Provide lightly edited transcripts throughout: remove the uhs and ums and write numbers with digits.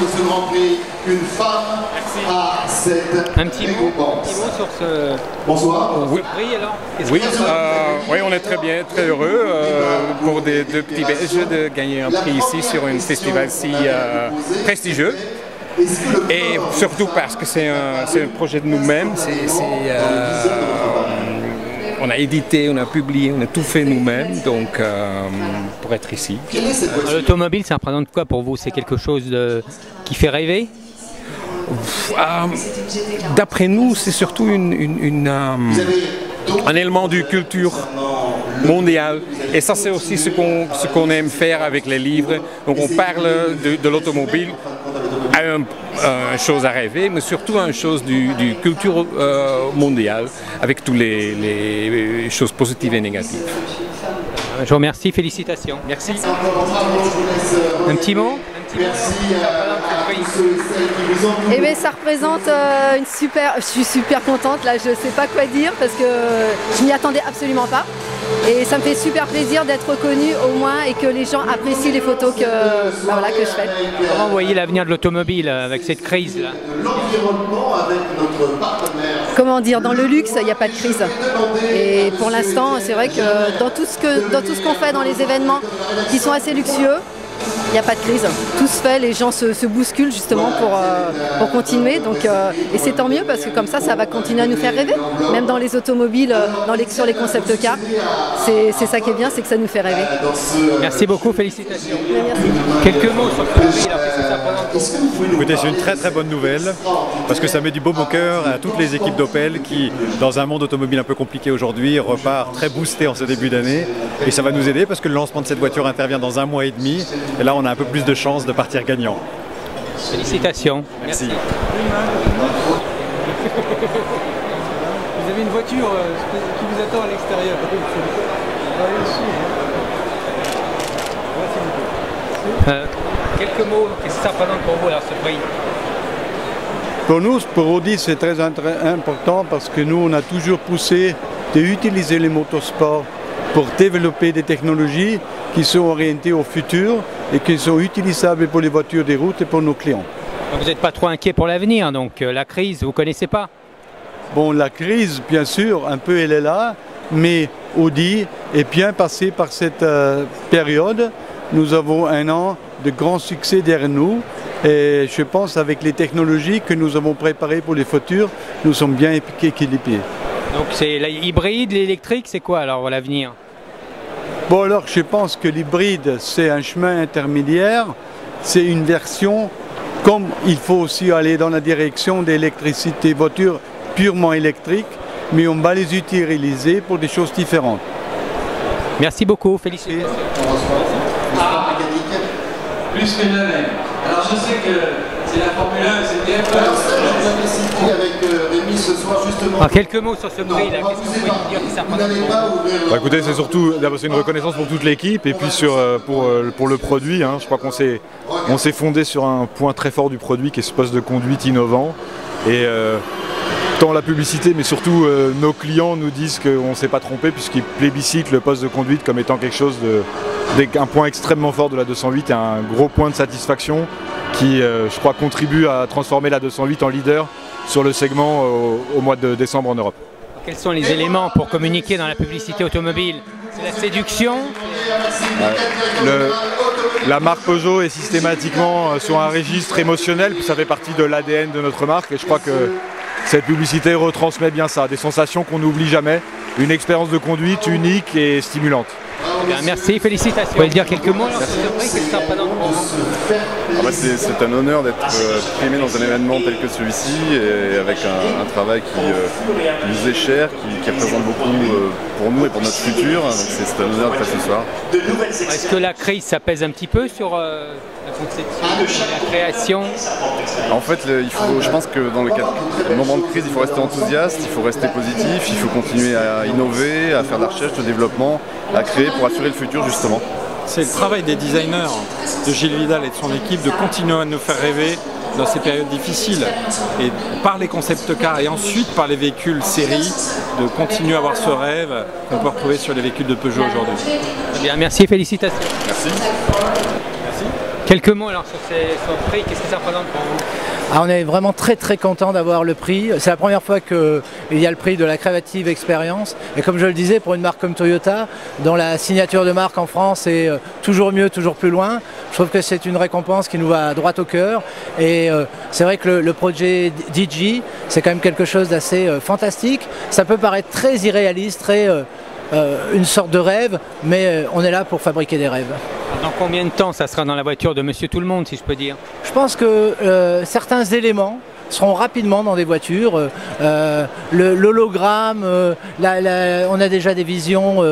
de ce Grand Prix qu'une femme à cette un petit mot sur ce... Bonsoir. Oui, alors. Oui, on est très bien, très heureux pour deux petits Belges de gagner un prix ici sur un festival si prestigieux. Et surtout parce que c'est un projet de nous-mêmes. On a édité, on a publié, on a tout fait nous-mêmes, donc pour être ici. L'automobile, ça représente quoi pour vous? C'est quelque chose qui fait rêver? D'après nous, c'est surtout un élément du culture mondiale. Et ça, c'est aussi ce qu'on aime faire avec les livres. Donc on parle de l'automobile à une chose à rêver, mais surtout à une chose du culture mondiale, avec toutes les choses positives et négatives. Je vous remercie, félicitations. Merci. Un petit mot? Eh bien, ça représente une super... Je suis super contente, là, je ne sais pas quoi dire parce que je m'y attendais absolument pas. Et ça me fait super plaisir d'être reconnue au moins et que les gens apprécient les photos que je fais. Comment vous voyez l'avenir de l'automobile avec cette crise là? Comment dire, dans le luxe, il n'y a pas de crise. Et pour l'instant, c'est vrai que dans tout ce qu'on fait dans les événements qui sont assez luxueux, il n'y a pas de crise. Tout se fait, les gens se bousculent justement pour continuer. Donc, et c'est tant mieux parce que comme ça va continuer à nous faire rêver. Même dans les automobiles, sur les concept cars, c'est ça qui est bien, c'est que ça nous fait rêver. Merci beaucoup, félicitations. Merci. Quelques mots sur le prix, alors qu'est-ce que ça représente? Écoutez, c'est une très très bonne nouvelle parce que ça met du baume au cœur à toutes les équipes d'Opel qui, dans un monde automobile un peu compliqué aujourd'hui, repart très boosté en ce début d'année. Et ça va nous aider parce que le lancement de cette voiture intervient dans 1 mois et demi. Et là, on a un peu plus de chances de partir gagnant. Félicitations. Merci. Vous avez une voiture qui vous attend à l'extérieur. Quelques mots, qu'est-ce que ça représente pour vous alors ce prix? Pour nous, pour Audi, c'est très important parce que nous, on a toujours poussé d'utiliser les motorsports pour développer des technologies qui sont orientées au futur et qui sont utilisables pour les voitures des routes et pour nos clients. Vous n'êtes pas trop inquiet pour l'avenir, donc la crise, vous ne connaissez pas? Bon, la crise, bien sûr, un peu elle est là, mais Audi est bien passé par cette période. Nous avons 1 an de grand succès derrière nous et je pense avec les technologies que nous avons préparées pour les futurs, nous sommes bien équilibrés. Donc c'est l'hybride, l'électrique, c'est quoi alors l'avenir? Bon alors je pense que l'hybride c'est un chemin intermédiaire, c'est une version comme il faut aussi aller dans la direction d'électricité, voitures purement électriques, mais on va les utiliser pour des choses différentes. Merci beaucoup, félicitations. Plus que jamais. Alors je sais que c'est la Formule 1, c'était un peu... avec Rémi ce soir justement. Alors, quelques mots sur ce prix là, qu'est-ce que vous pouvez dire que ça représente? Écoutez, c'est surtout une reconnaissance pour toute l'équipe et puis pour le produit. Je crois qu'on s'est fondé sur un point très fort du produit qui est ce poste de conduite innovant. Et tant la publicité mais surtout nos clients nous disent qu'on ne s'est pas trompé puisqu'ils plébiscitent le poste de conduite comme étant quelque chose un point extrêmement fort de la 208 et un gros point de satisfaction qui je crois contribue à transformer la 208 en leader sur le segment au mois de décembre en Europe. Quels sont les éléments pour communiquer dans la publicité automobile? C'est la séduction? La marque Peugeot est systématiquement sur un registre émotionnel, puis ça fait partie de l'ADN de notre marque et je crois que cette publicité retransmet bien ça, des sensations qu'on n'oublie jamais, une expérience de conduite unique et stimulante. Bien, merci, félicitations. Vous pouvez dire quelques mots sur ce prix, qu'est-ce que ça représente pour vous? C'est un honneur d'être primé dans un événement tel que celui-ci et avec un travail qui nous est cher, qui représente beaucoup pour nous et pour notre futur. C'est un honneur de faire ce soir. Est-ce que la crise, ça pèse un petit peu sur la conception, la création? En fait, je pense que dans le moment de crise, il faut rester enthousiaste, il faut rester positif, il faut continuer à innover, à faire de la recherche, de développement, à créer pour assurer le futur justement. C'est le travail des designers, de Gilles Vidal et de son équipe, de continuer à nous faire rêver dans ces périodes difficiles. Et par les concept cars et ensuite par les véhicules série, de continuer à avoir ce rêve qu'on peut retrouver sur les véhicules de Peugeot aujourd'hui. Bien, merci, félicitations. Merci. Merci. Quelques mots alors sur ce prix, qu'est-ce que ça représente pour vous? On est vraiment très content d'avoir le prix. C'est la première fois qu'il y a le prix de la Creative Experience. Et comme je le disais, pour une marque comme Toyota, dont la signature de marque en France est toujours mieux, toujours plus loin, je trouve que c'est une récompense qui nous va droit au cœur. Et c'est vrai que le projet Digi, c'est quand même quelque chose d'assez fantastique. Ça peut paraître très irréaliste, très une sorte de rêve, mais on est là pour fabriquer des rêves. Dans combien de temps ça sera dans la voiture de Monsieur Tout le Monde, si je peux dire? Je pense que certains éléments seront rapidement dans des voitures. L'hologramme, on a déjà des visions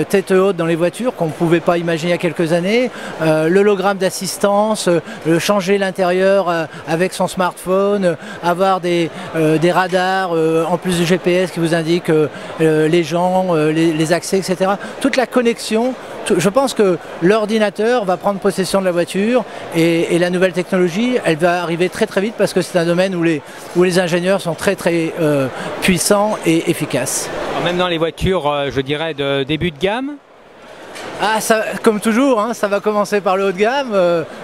tête haute dans les voitures qu'on ne pouvait pas imaginer il y a quelques années. L'hologramme d'assistance, changer l'intérieur avec son smartphone, avoir des radars en plus du GPS qui vous indiquent les gens, les accès, etc. Toute la connexion. Je pense que l'ordinateur va prendre possession de la voiture et la nouvelle technologie, elle va arriver très vite parce que c'est un domaine où les ingénieurs sont très puissants et efficaces. Alors même dans les voitures, je dirais, de début de gamme? Comme toujours, hein, ça va commencer par le haut de gamme.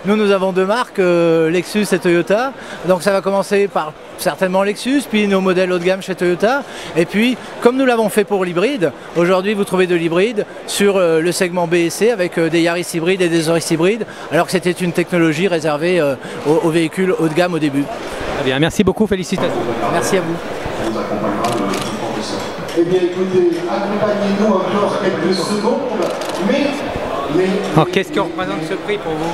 Nous avons deux marques, Lexus et Toyota. Donc ça va commencer par certainement Lexus, puis nos modèles haut de gamme chez Toyota. Et puis, comme nous l'avons fait pour l'hybride, aujourd'hui vous trouvez de l'hybride sur le segment B et C avec des Yaris hybrides et des Auris hybrides, alors que c'était une technologie réservée aux véhicules haut de gamme au début. Très bien, merci beaucoup, félicitations. Merci à vous. Eh bien écoutez, accompagnez-nous encore quelques secondes, Alors qu'est-ce que représente ce prix pour vous?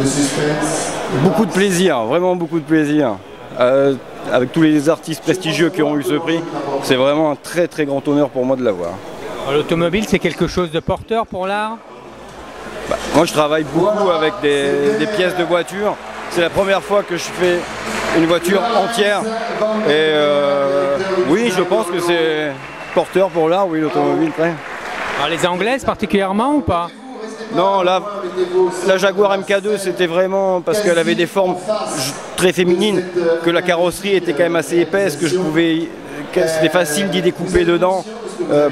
Le suspense. Beaucoup de plaisir, vraiment beaucoup de plaisir. Avec tous les artistes prestigieux qui ont eu ce prix, c'est vraiment un très grand honneur pour moi de l'avoir. L'automobile, c'est quelque chose de porteur pour l'art? Moi je travaille beaucoup avec des pièces de voiture. C'est la première fois que je fais une voiture entière. Et oui, je pense que c'est porteur pour l'art, oui, l'automobile. Alors les anglaises particulièrement ou pas? Non, la Jaguar MK2, c'était vraiment parce qu'elle avait des formes très féminines, que la carrosserie était quand même assez épaisse, que c'était facile d'y découper dedans,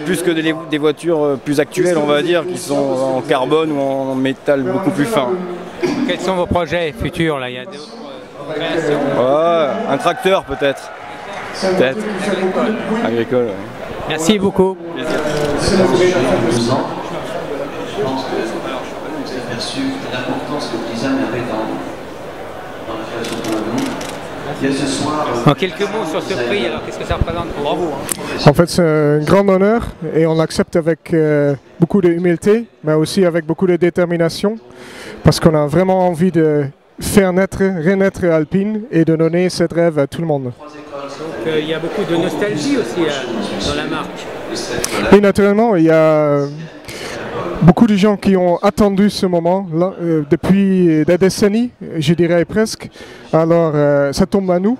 plus que des voitures plus actuelles, on va dire, qui sont en carbone ou en métal beaucoup plus fin. Quels sont vos projets futurs là? Il y a d'autres créations? Ouais, un tracteur peut-être. Agricole. Ouais. Merci beaucoup. Aperçu l'importance que le design avait dans la création de l'automobile. Il y a ce soir. En quelques mots sur ce prix, alors qu'est-ce que ça représente pour vous? En fait, c'est un grand honneur et on l'accepte avec beaucoup d'humilité, mais aussi avec beaucoup de détermination, parce qu'on a vraiment envie de faire renaître Alpine et de donner cette rêve à tout le monde. Donc il y a beaucoup de nostalgie aussi dans la marque. Et naturellement, il y a beaucoup de gens qui ont attendu ce moment là, depuis des décennies, je dirais presque. Alors ça tombe à nous,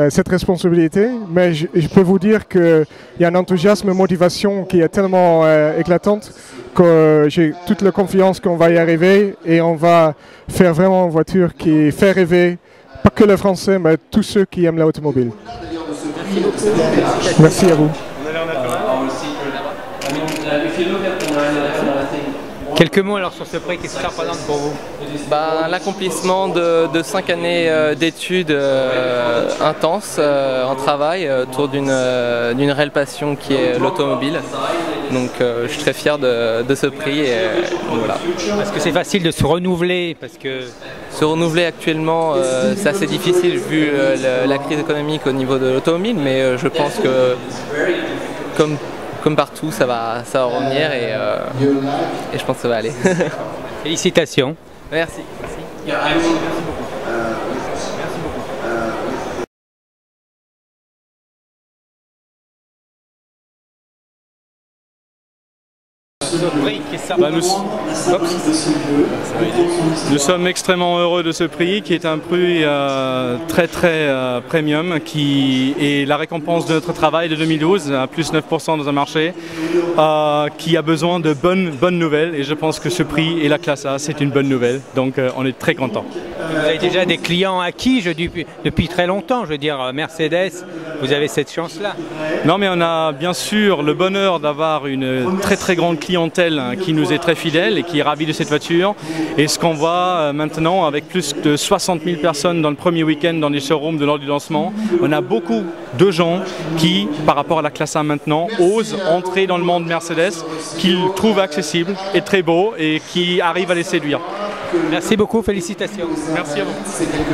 cette responsabilité, mais je peux vous dire qu'il y a un enthousiasme, une motivation qui est tellement éclatante que j'ai toute la confiance qu'on va y arriver et on va faire vraiment une voiture qui fait rêver, pas que les Français, mais tous ceux qui aiment l'automobile. Merci à vous. Quelques mots alors sur ce prix, qu'est-ce que ça représente pour vous? L'accomplissement de 5 années d'études intenses en travail autour d'une réelle passion qui est l'automobile. Donc je suis très fier de ce prix. Et, voilà. Est-ce que c'est facile de se renouveler? Se renouveler actuellement, c'est assez difficile vu la crise économique au niveau de l'automobile, mais je pense que comme partout, ça va revenir et je pense que ça va aller. Félicitations. Merci. Nous sommes extrêmement heureux de ce prix qui est un prix très premium qui est la récompense de notre travail de 2012 à plus 9% dans un marché qui a besoin de bonnes nouvelles et je pense que ce prix et la classe A c'est une bonne nouvelle donc on est très content. Vous avez déjà des clients acquis depuis très longtemps, je veux dire Mercedes, vous avez cette chance là. Non mais on a bien sûr le bonheur d'avoir une très grande clientèle clientèle qui nous est très fidèle et qui est ravie de cette voiture. Et ce qu'on voit maintenant avec plus de 60 000 personnes dans le premier week-end dans les showrooms de lors du lancement, on a beaucoup de gens qui, par rapport à la classe A maintenant, osent entrer dans le monde Mercedes, qu'ils trouvent accessible et très beau et qui arrivent à les séduire. Merci beaucoup, félicitations. Merci à vous.